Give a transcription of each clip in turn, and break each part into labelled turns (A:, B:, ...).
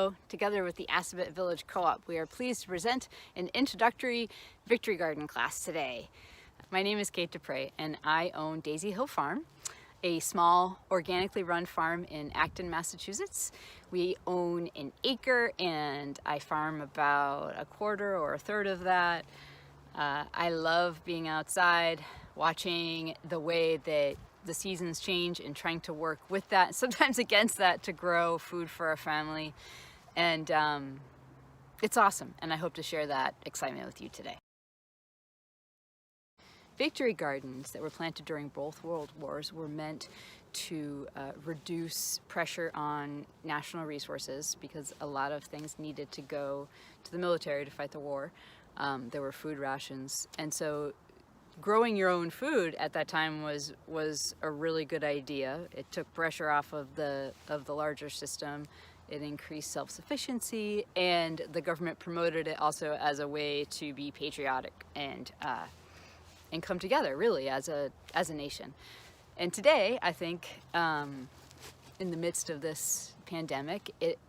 A: Idaho, together with the Assabet Village Co-op, we are pleased to present an introductory Victory Garden class today. My name is Kate Dupre and I own Daisy Hill Farm, a small organically run farm in Acton, Massachusetts. We own an acre and I farm about a quarter or a third of that. I love being outside, watching the way that the seasons change and trying to work with that, sometimes against that, to grow food for our family. And it's awesome, and I hope to share that excitement with you today. Victory gardens that were planted during both World Wars were meant to reduce pressure on national resources because a lot of things needed to go to the military to fight the war. There were food rations, and so growing your own food at that time was a really good idea. It took pressure off of the larger system. It increased self-sufficiency, and the government promoted it also as a way to be patriotic and come together really as a nation. And today, I think, in the midst of this pandemic, it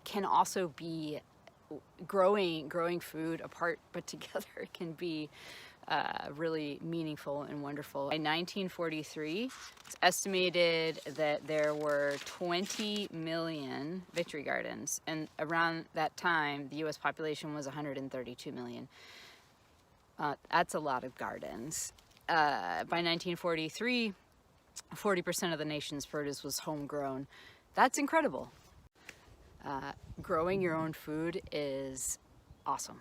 A: can also be growing food apart but together can be really meaningful and wonderful. In 1943, it's estimated that there were 20 million Victory Gardens, and around that time the US population was 132 million. That's a lot of gardens. By 1943, 40% of the nation's produce was homegrown. That's incredible. Growing your own food is awesome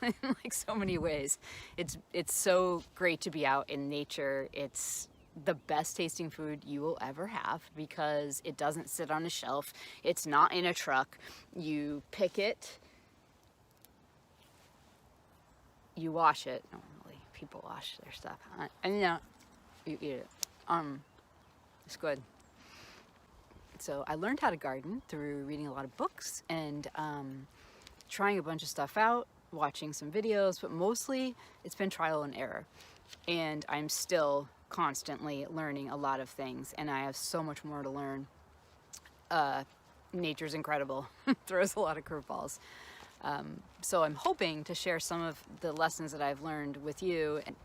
A: in like so many ways. It's so great to be out in nature. It's the best tasting food you will ever have because it doesn't sit on a shelf. It's not in a truck. You pick it, you wash it. Normally people wash their stuff, and you know, you eat it. It's good. So I learned how to garden through reading a lot of books and trying a bunch of stuff out, watching some videos, but mostly it's been trial and error. And I'm still constantly learning a lot of things, and I have so much more to learn. Nature's incredible, throws a lot of curveballs. So I'm hoping to share some of the lessons that I've learned with you and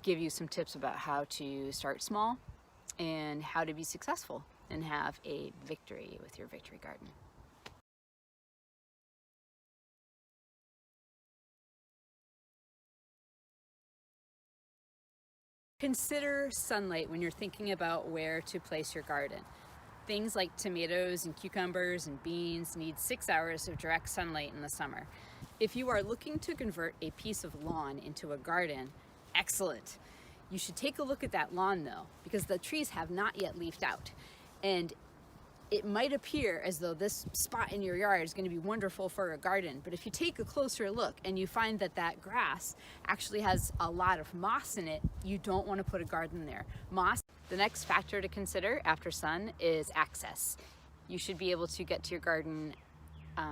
A: give you some tips about how to start small and how to be successful and have a victory with your Victory Garden. Consider sunlight when you're thinking about where to place your garden. Things like tomatoes and cucumbers and beans need 6 hours of direct sunlight in the summer. If you are looking to convert a piece of lawn into a garden, excellent. You should take a look at that lawn though, because the trees have not yet leafed out. And it might appear as though this spot in your yard is going to be wonderful for a garden, but if you take a closer look and you find that that grass actually has a lot of moss in it, you don't want to put a garden there. Moss. The next factor to consider after sun is access. You should be able to get to your garden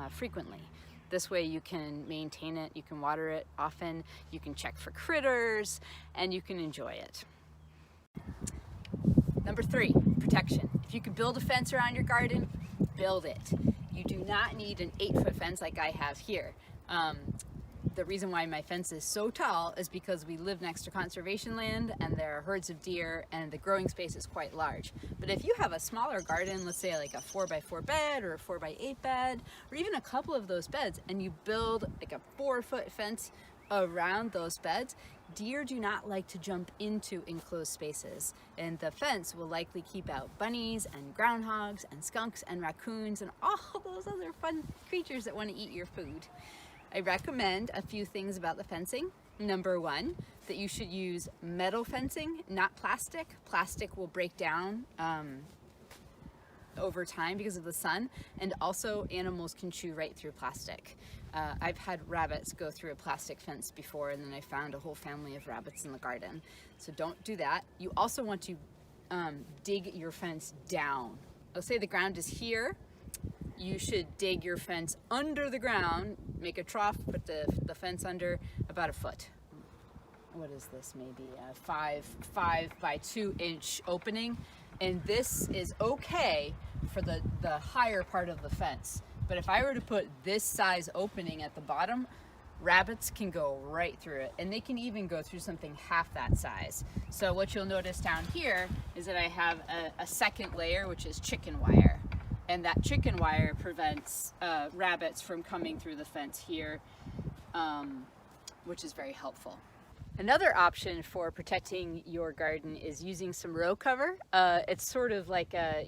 A: frequently. This way you can maintain it, you can water it often, you can check for critters, and you can enjoy it. Number 3, protection. If you can build a fence around your garden, build it. You do not need an 8-foot fence like I have here. The reason why my fence is so tall is because we live next to conservation land and there are herds of deer and the growing space is quite large. But if you have a smaller garden, let's say like a 4x4 bed or a 4x8 bed, or even a couple of those beds, and you build like a 4-foot fence around those beds, deer do not like to jump into enclosed spaces, and the fence will likely keep out bunnies and groundhogs and skunks and raccoons and all those other fun creatures that want to eat your food. I recommend a few things about the fencing. Number 1, that you should use metal fencing, not plastic. Plastic will break down over time because of the sun, and also animals can chew right through plastic. I've had rabbits go through a plastic fence before, and then I found a whole family of rabbits in the garden. So don't do that. You also want to dig your fence down. Let's say the ground is here. You should dig your fence under the ground, make a trough, put the fence under about a foot. What is this, maybe a 5 by 2 inch opening, and this is okay for the higher part of the fence. But if I were to put this size opening at the bottom, rabbits can go right through it, and they can even go through something half that size. So what you'll notice down here is that I have a second layer, which is chicken wire. And that chicken wire prevents rabbits from coming through the fence here, which is very helpful. Another option for protecting your garden is using some row cover. It's sort of like a,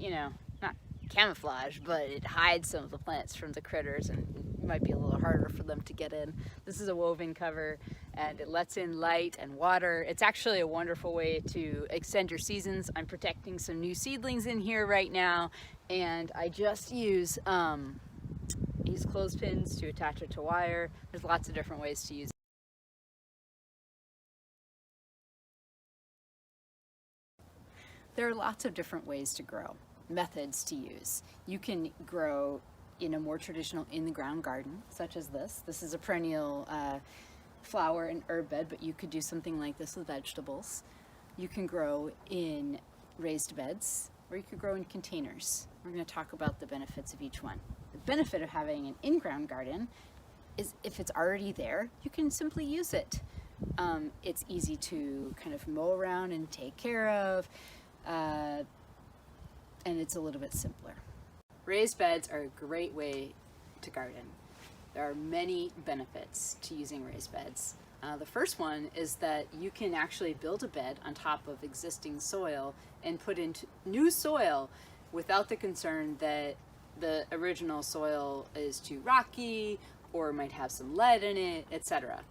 A: not camouflage, but it hides some of the plants from the critters, and it might be a little harder for them to get in. This is a woven cover, and it lets in light and water. It's actually a wonderful way to extend your seasons. I'm protecting some new seedlings in here right now, and I just use clothespins to attach it to wire. There's lots of different ways to use it. There are lots of different ways to grow, methods to use. You can grow in a more traditional in-the-ground garden, such as this. This is a perennial flower and herb bed, but you could do something like this with vegetables. You can grow in raised beds, or you could grow in containers. We're going to talk about the benefits of each one. The benefit of having an in-ground garden is if it's already there, you can simply use it. It's easy to kind of mow around and take care of. And it's a little bit simpler. Raised beds are a great way to garden. There are many benefits to using raised beds. The first one is that you can actually build a bed on top of existing soil and put in new soil without the concern that the original soil is too rocky or might have some lead in it, etc.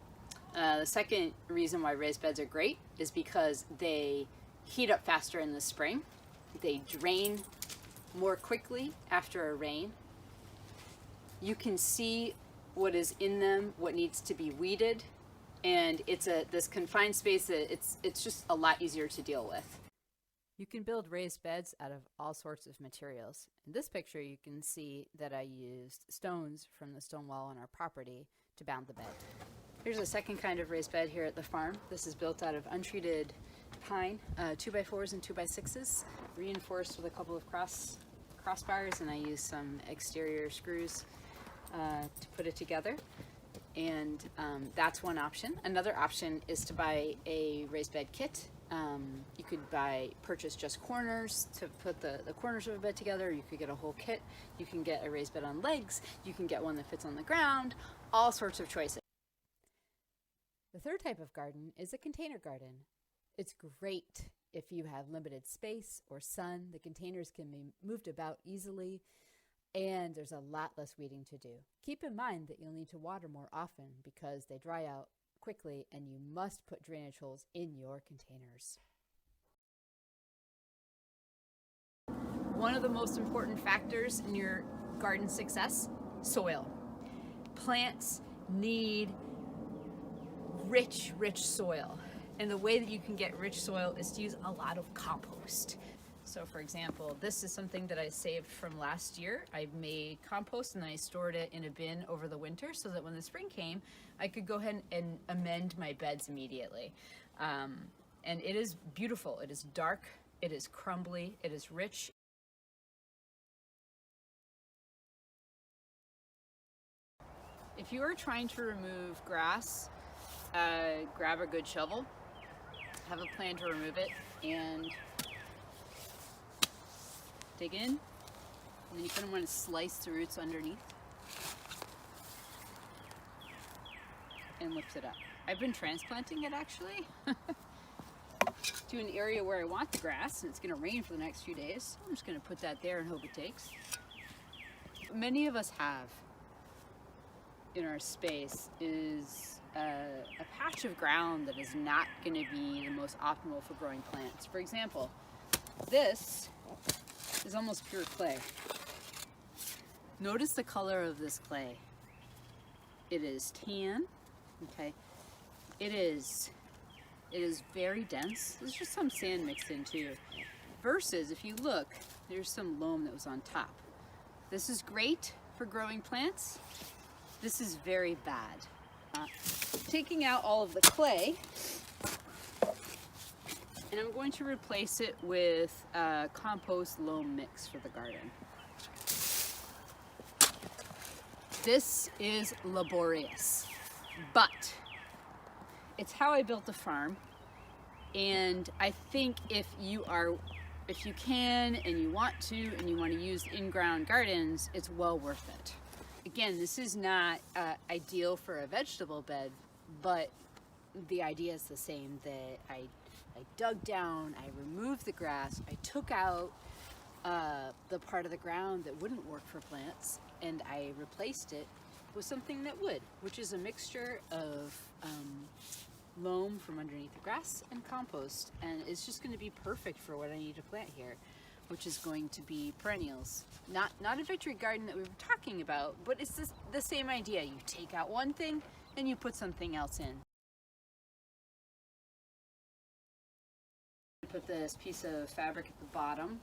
A: The second reason why raised beds are great is because they heat up faster in the spring. They drain more quickly after a rain. You can see what is in them, what needs to be weeded, and it's this confined space that it's just a lot easier to deal with. You can build raised beds out of all sorts of materials. In this picture, you can see that I used stones from the stone wall on our property to bound the bed. Here's a second kind of raised bed here at the farm. This is built out of untreated pine, 2x4s and 2x6s, reinforced with a couple of crossbars, and I use some exterior screws to put it together. And that's one option. Another option is to buy a raised bed kit. You could purchase just corners to put the corners of a bed together. You could get a whole kit. You can get a raised bed on legs. You can get one that fits on the ground. All sorts of choices. The third type of garden is a container garden. It's great if you have limited space or sun. The containers can be moved about easily, and there's a lot less weeding to do. Keep in mind that you'll need to water more often because they dry out quickly, and you must put drainage holes in your containers. One of the most important factors in your garden success, soil. Plants need rich soil. And the way that you can get rich soil is to use a lot of compost. So for example, this is something that I saved from last year. I made compost and I stored it in a bin over the winter so that when the spring came, I could go ahead and amend my beds immediately. And it is beautiful. It is dark, it is crumbly, it is rich. If you are trying to remove grass, grab a good shovel, have a plan to remove it, and dig in, and then you kind of want to slice the roots underneath and lift it up. I've been transplanting it actually to an area where I want the grass, and it's going to rain for the next few days. I'm just going to put that there and hope it takes. Many of us have in our space is a patch of ground that is not going to be the most optimal for growing plants. For example, this is almost pure clay. Notice the color of this clay. It is tan, okay? It is very dense. There's just some sand mixed in too. Versus, if you look, there's some loam that was on top. This is great for growing plants. This is very bad. Taking out all of the clay, and I'm going to replace it with a compost loam mix for the garden. This is laborious, but it's how I built a farm. And I think if you can and you want to use in-ground gardens, it's well worth it. Again, this is not ideal for a vegetable bed, but the idea is the same, that I dug down, I removed the grass, I took out the part of the ground that wouldn't work for plants, and I replaced it with something that would, which is a mixture of loam from underneath the grass and compost, and it's just going to be perfect for what I need to plant here, which is going to be perennials. Not a victory garden that we were talking about, but it's the same idea. You take out one thing and you put something else in. Put this piece of fabric at the bottom.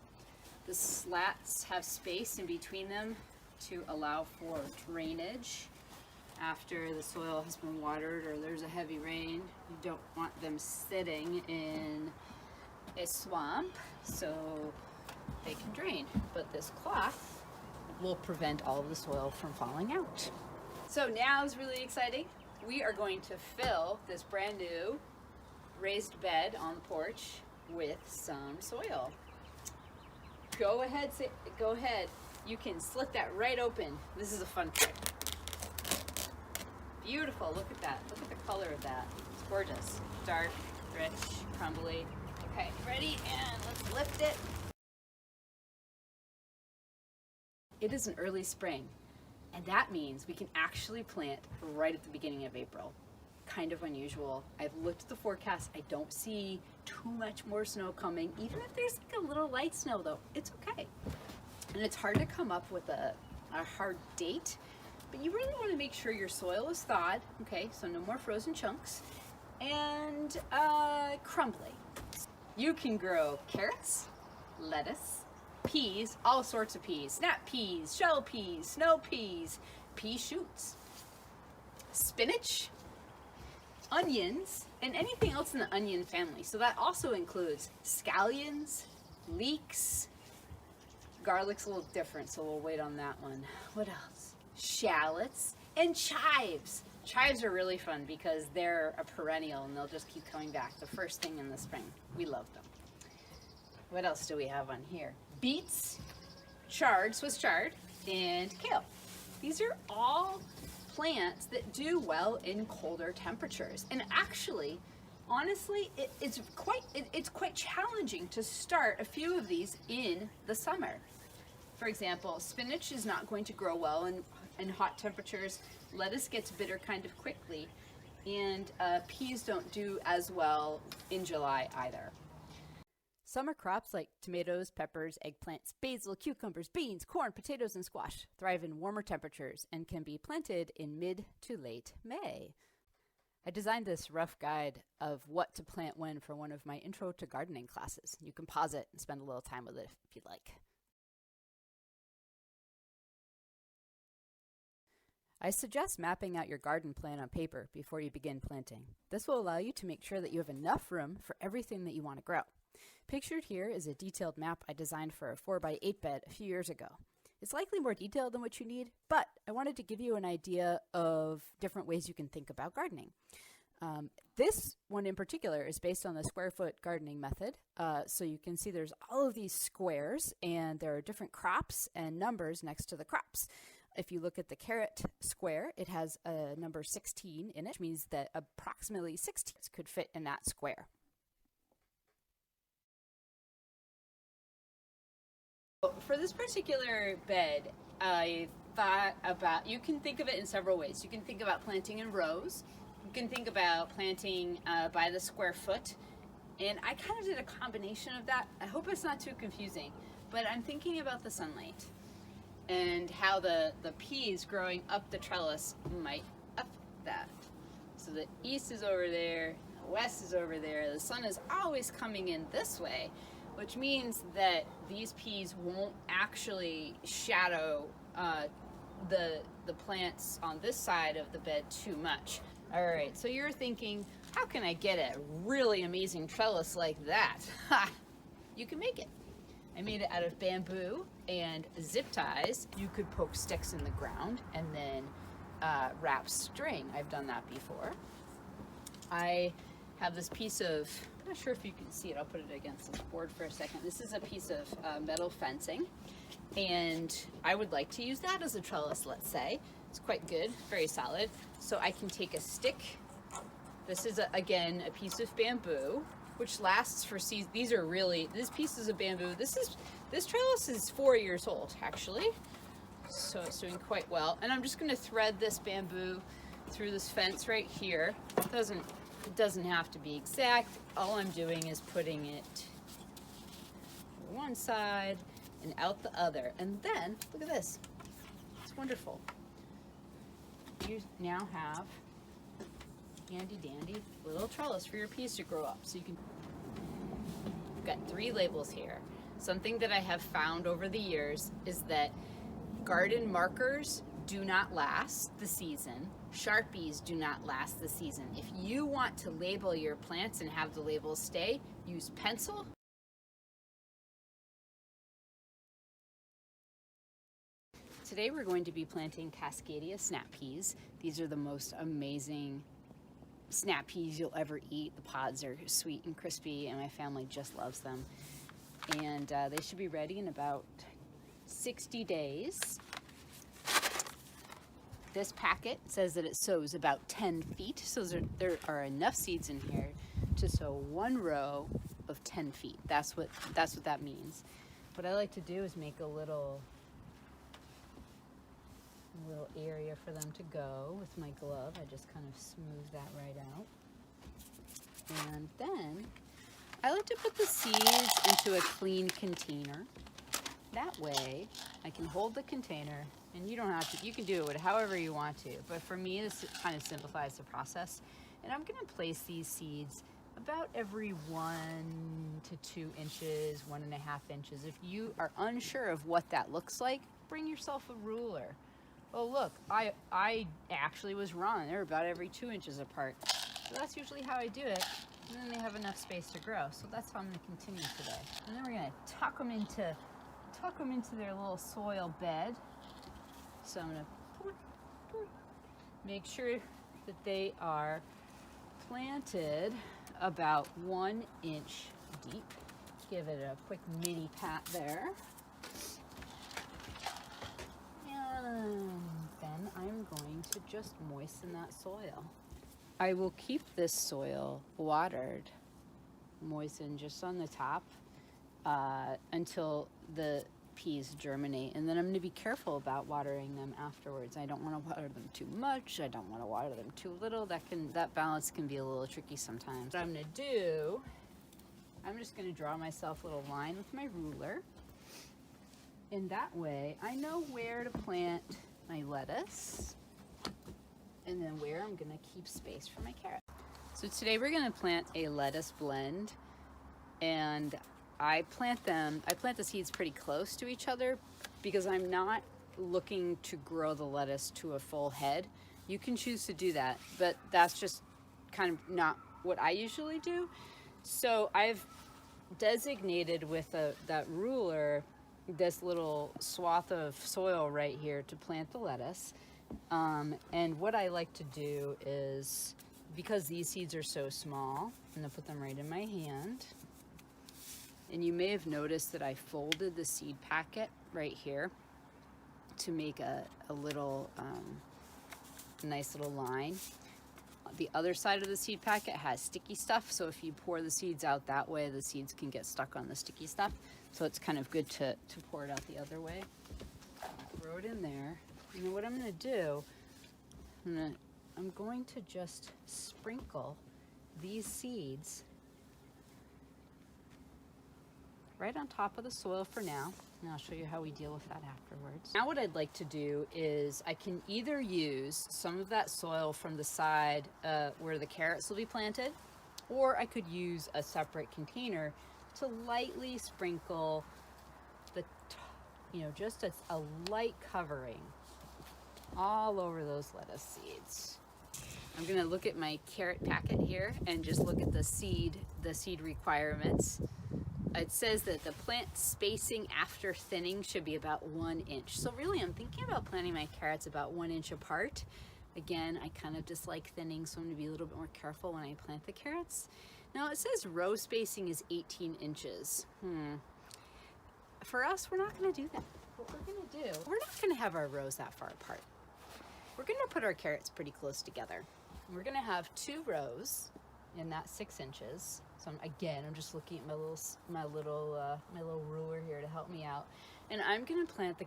A: The slats have space in between them to allow for drainage after the soil has been watered or there's a heavy rain. You don't want them sitting in a swamp, so they can drain. But this cloth will prevent all of the soil from falling out. So now is really exciting. We are going to fill this brand new raised bed on the porch with some soil. Go ahead. You can slit that right open. This is a fun trick. Beautiful, look at that. Look at the color of that. It's gorgeous. Dark, rich, crumbly. Okay, ready? And let's lift it. It is an early spring, and that means we can actually plant right at the beginning of April. Kind of unusual. I've looked at the forecast. I don't see too much more snow coming. Even if there's like a little light snow though, it's okay. And it's hard to come up with a hard date, but you really want to make sure your soil is thawed, okay, so no more frozen chunks, and crumbly. You can grow carrots, lettuce, peas, all sorts of peas, snap peas, shell peas, snow peas, pea shoots, spinach, onions, and anything else in the onion family. So that also includes scallions, leeks, garlic's a little different, so we'll wait on that one. What else? Shallots and chives. Chives are really fun because they're a perennial and they'll just keep coming back the first thing in the spring. We love them. What else do we have on here? Beets, Swiss chard, and kale. These are all plants that do well in colder temperatures. And actually, honestly, it's quite challenging to start a few of these in the summer. For example, spinach is not going to grow well in hot temperatures. Lettuce gets bitter kind of quickly, and peas don't do as well in July either. Summer crops like tomatoes, peppers, eggplants, basil, cucumbers, beans, corn, potatoes, and squash thrive in warmer temperatures and can be planted in mid to late May. I designed this rough guide of what to plant when for one of my Intro to Gardening classes. You can pause it and spend a little time with it if you'd like. I suggest mapping out your garden plan on paper before you begin planting. This will allow you to make sure that you have enough room for everything that you want to grow. Pictured here is a detailed map I designed for a 4x8 bed a few years ago. It's likely more detailed than what you need, but I wanted to give you an idea of different ways you can think about gardening. This one in particular is based on the square foot gardening method. So you can see there's all of these squares and there are different crops and numbers next to the crops. If you look at the carrot square, it has a number 16 in it, which means that approximately 16 could fit in that square. For this particular bed, I thought about, you can think of it in several ways. You can think about planting in rows. You can think about planting by the square foot. And I kind of did a combination of that. I hope it's not too confusing, but I'm thinking about the sunlight and how the peas growing up the trellis might affect that. So the east is over there, the west is over there, the sun is always coming in this way, which means that these peas won't actually shadow the plants on this side of the bed too much. All right, so you're thinking, how can I get a really amazing trellis like that? Ha! You can make it. I made it out of bamboo And zip ties, you could poke sticks in the ground and then wrap string. I've done that before. I have this piece of, I'm not sure if you can see it, I'll put it against this board for a second. This is a piece of metal fencing, and I would like to use that as a trellis, let's say. It's quite good, very solid. So I can take a stick. This is, again, a piece of bamboo, which lasts for seasons. These are really, this pieces of bamboo, this trellis is 4 years old, actually. So it's doing quite well. And I'm just gonna thread this bamboo through this fence right here. It doesn't have to be exact. All I'm doing is putting it one side and out the other. And then, look at this. It's wonderful. You now have handy dandy little trellis for your peas to grow up. So you can, I've got 3 labels here. Something that I have found over the years is that garden markers do not last the season. Sharpies do not last the season. If you want to label your plants and have the labels stay, use pencil. Today we're going to be planting Cascadia snap peas. These are the most amazing snap peas you'll ever eat. The pods are sweet and crispy, and my family just loves them. And they should be ready in about 60 days. This packet says that it sows about 10 feet, so there are enough seeds in here to sow 1 row of 10 feet. That's what that means. What I like to do is make a little area for them to go with my glove. I just kind of smooth that right out. And then I like to put the seeds into a clean container. That way I can hold the container, and you don't have to, you can do it however you want to, but for me this kind of simplifies the process. And I'm going to place these seeds about every 1 to 2 inches, 1.5 inches. If you are unsure of what that looks like, bring yourself a ruler. Oh look, I actually was wrong. They're about every 2 inches apart. So that's usually how I do it. And then they have enough space to grow. So that's how I'm going to continue today. And then we're going to tuck them into their little soil bed. So I'm going to make sure that they are planted about 1 inch deep. Give it a quick mini pat there. And then I'm going to just moisten that soil. I will keep this soil watered, moistened just on the top until the peas germinate. And then I'm going to be careful about watering them afterwards. I don't want to water them too much. I don't want to water them too little. That balance can be a little tricky sometimes. What I'm going to do, I'm just going to draw myself a little line with my ruler. And that way I know where to plant my lettuce and then where I'm going to keep space for my carrot. So today we're going to plant a lettuce blend, and I plant the seeds pretty close to each other because I'm not looking to grow the lettuce to a full head. You can choose to do that, but that's just kind of not what I usually do. So I've designated with that ruler this little swath of soil right here to plant the lettuce. And what I like to do is, because these seeds are so small, I'm gonna put them right in my hand. And you may have noticed that I folded the seed packet right here to make a little nice little line. The other side of the seed packet has sticky stuff, so if you pour the seeds out that way, the seeds can get stuck on the sticky stuff. So it's kind of good to pour it out the other way. Throw it in there. And then what I'm going to do, I'm going to just sprinkle these seeds right on top of the soil for now. And I'll show you how we deal with that afterwards. Now what I'd like to do is I can either use some of that soil from the side where the carrots will be planted, or I could use a separate container to lightly sprinkle just a light covering all over those lettuce seeds. I'm gonna look at my carrot packet here and just look at the seed requirements. it says that the plant spacing after thinning should be about 1 inch. So really I'm thinking about planting my carrots about 1 inch apart. Again, I kind of dislike thinning, so I'm going to be a little bit more careful when I plant the carrots. Now it says row spacing is 18 inches. For us, we're not going to do that. What we're going to do, we're not going to have our rows that far apart. We're going to put our carrots pretty close together. We're going to have 2 rows in that 6 inches. So I'm just looking at my little ruler here to help me out. And I'm going to plant the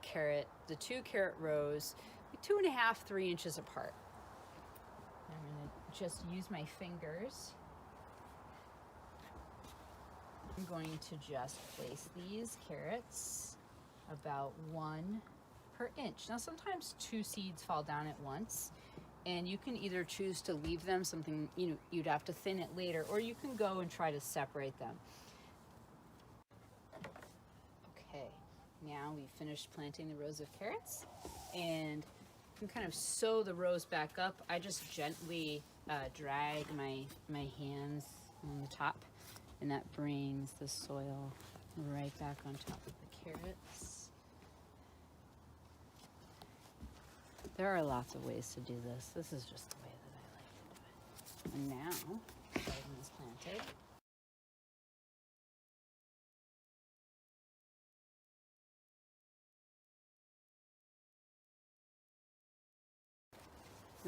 A: 2 carrot rows 2.5, 3 inches apart. I'm going to just use my fingers. I'm going to just place these carrots about 1 per inch. Now sometimes 2 seeds fall down at once, and you can either choose to leave them, something you'd have to thin it later, or you can go and try to separate them. Okay, now we've finished planting the rows of carrots, and you can kind of sew the rows back up. I just gently drag my hands on the top, and that brings the soil right back on top of the carrots. There are lots of ways to do this. This is just the way that I like to do it. And now, garden is planted.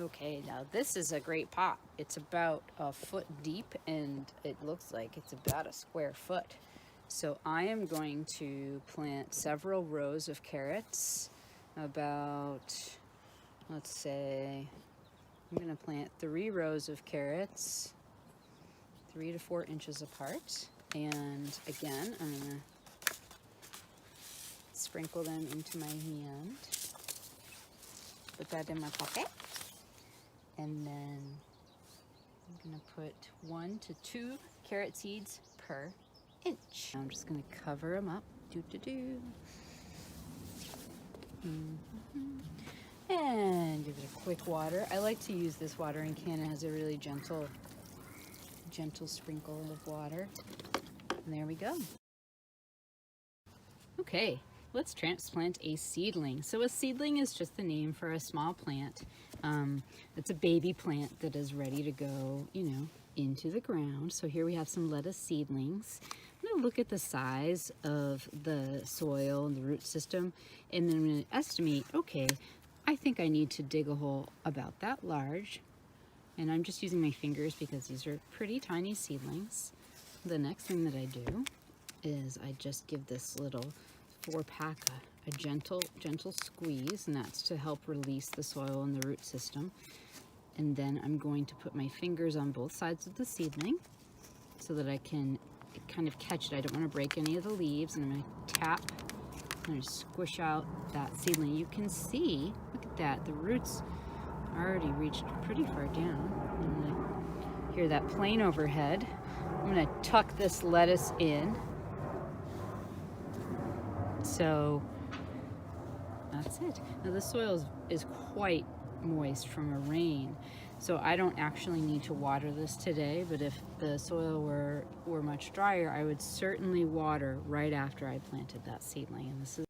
A: Okay, now this is a great pot. It's about a foot deep, and it looks like it's about a square foot. So I am going to plant several rows of carrots, about, let's say, I'm going to plant 3 rows of carrots, 3 to 4 inches apart. And again, I'm going to sprinkle them into my hand. Put that in my pocket. And then I'm going to put 1 to 2 carrot seeds per inch. I'm just going to cover them up. And give it a quick water. I like to use this watering can. It has a really gentle sprinkle of water. And there we go. Okay, let's transplant a seedling. So a seedling is just the name for a small plant. It's a baby plant that is ready to go, into the ground. So here we have some lettuce seedlings. I'm going to look at the size of the soil and the root system, and then I'm going to estimate, okay, I think I need to dig a hole about that large. And I'm just using my fingers because these are pretty tiny seedlings. The next thing that I do is I just give this little 4-pack a gentle squeeze, and that's to help release the soil in the root system. And then I'm going to put my fingers on both sides of the seedling so that I can kind of catch it. I don't want to break any of the leaves, and I'm going to tap. I'm going to squish out that seedling. You can see, look at that, the roots already reached pretty far down. I'm going to hear that plane overhead. I'm going to tuck this lettuce in. So that's it. Now the soil is quite moist from a rain, so I don't actually need to water this today, but if the soil were much drier, I would certainly water right after I planted that seedling. And this is